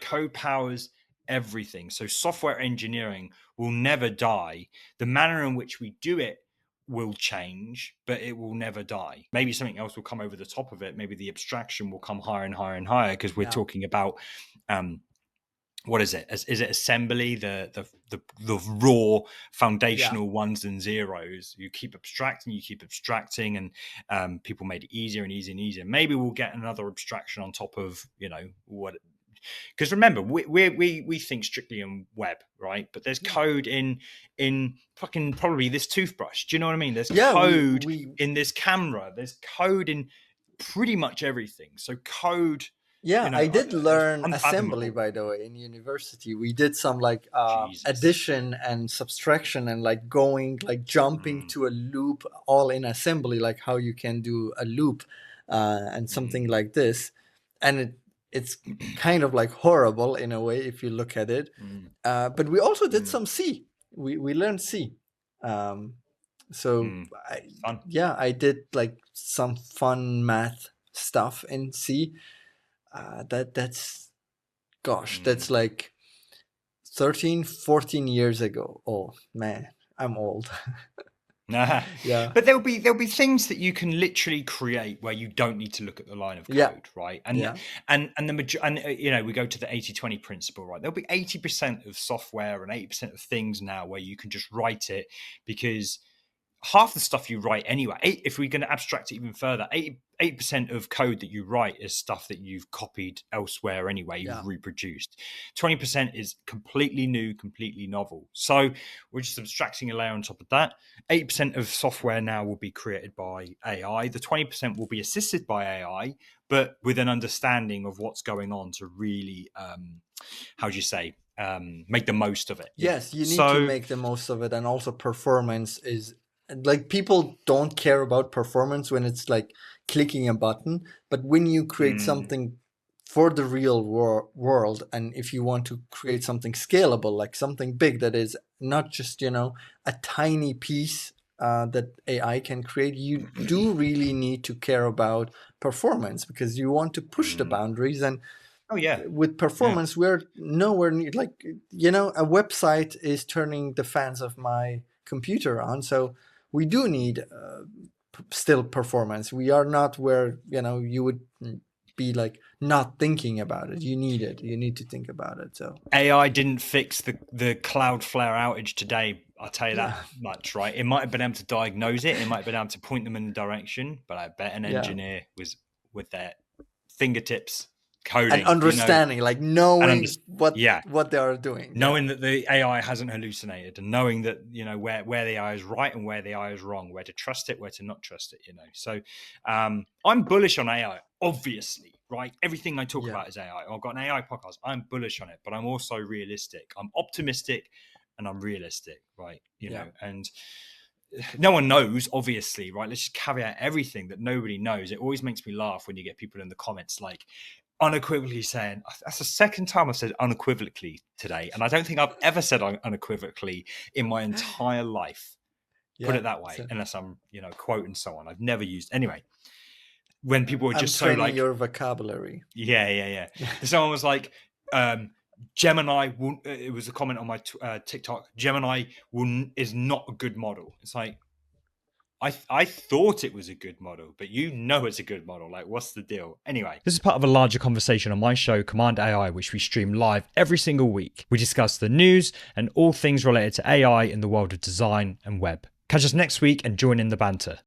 Code powers everything. So software engineering will never die. The manner in which we do it will change, but it will never die. Maybe something else will come over the top of it. Maybe the abstraction will come higher and higher and higher, because we're talking about what is it? Is it assembly? The raw foundational ones and zeros. You keep abstracting, and people made it easier and easier and easier. Maybe we'll get another abstraction on top of what. Because remember, we think strictly in web, right? But there's code in fucking probably this toothbrush. Do you know what I mean? There's code in this camera. There's code in pretty much everything. So code. Yeah, I did learn assembly, by the way, in university. We did some like addition and subtraction and like jumping to a loop, all in assembly, like how you can do a loop and something like this. And it's kind of like horrible in a way if you look at it. But we also did some C. We learned C. I did like some fun math stuff in C. That's like 13, 14 years ago. Oh man, I'm old. Yeah, but there'll be things that you can literally create where you don't need to look at the line of code, right? And we go to the 80-20 principle, right? There'll be 80% of software and 80% of things now where you can just write it, because half the stuff you write anyway, if we're going to abstract it even further, 8% of code that you write is stuff that you've copied elsewhere anyway, you've reproduced. 20% is completely new, completely novel. So we're just abstracting a layer on top of that. 8% of software now will be created by AI. The 20% will be assisted by AI, but with an understanding of what's going on to really, make the most of it. Yes, you need to make the most of it. And also performance is, like, people don't care about performance when it's like clicking a button, but when you create something for the real world, and if you want to create something scalable, like something big that is not just, a tiny piece that AI can create, you do really need to care about performance, because you want to push the boundaries. And with performance, we're nowhere near, like, a website is turning the fans of my computer on, so we do need still performance. We are not where you would be like not thinking about it. You need it. You need to think about it. So AI didn't fix the Cloudflare outage today. I'll tell you that much, right? It might have been able to diagnose it. It might have been able to point them in the direction, but I bet an engineer was with their fingertips coding and understanding, like knowing what they are doing, knowing that the AI hasn't hallucinated, and knowing that where the AI is right and where the AI is wrong, where to trust it, where to not trust it. So I'm bullish on AI, obviously, right? Everything I talk about is AI. I've got an AI podcast. I'm bullish on it, but I'm also realistic. I'm optimistic and I'm realistic, right? And no one knows, obviously, right? Let's just caveat everything that nobody knows. It always makes me laugh when you get people in the comments like unequivocally saying, that's the second time I've said unequivocally today, and I don't think I've ever said unequivocally in my entire life. Put it that way, unless I'm quote and so on. I've never used anyway. When people were just so like your vocabulary. Yeah. Someone was like, Gemini it was a comment on my TikTok, Gemini is not a good model. It's like, I thought it was a good model, but it's a good model. Like, what's the deal? Anyway. This is part of a larger conversation on my show, Cmd+AI, which we stream live every single week. We discuss the news and all things related to AI in the world of design and web. Catch us next week and join in the banter.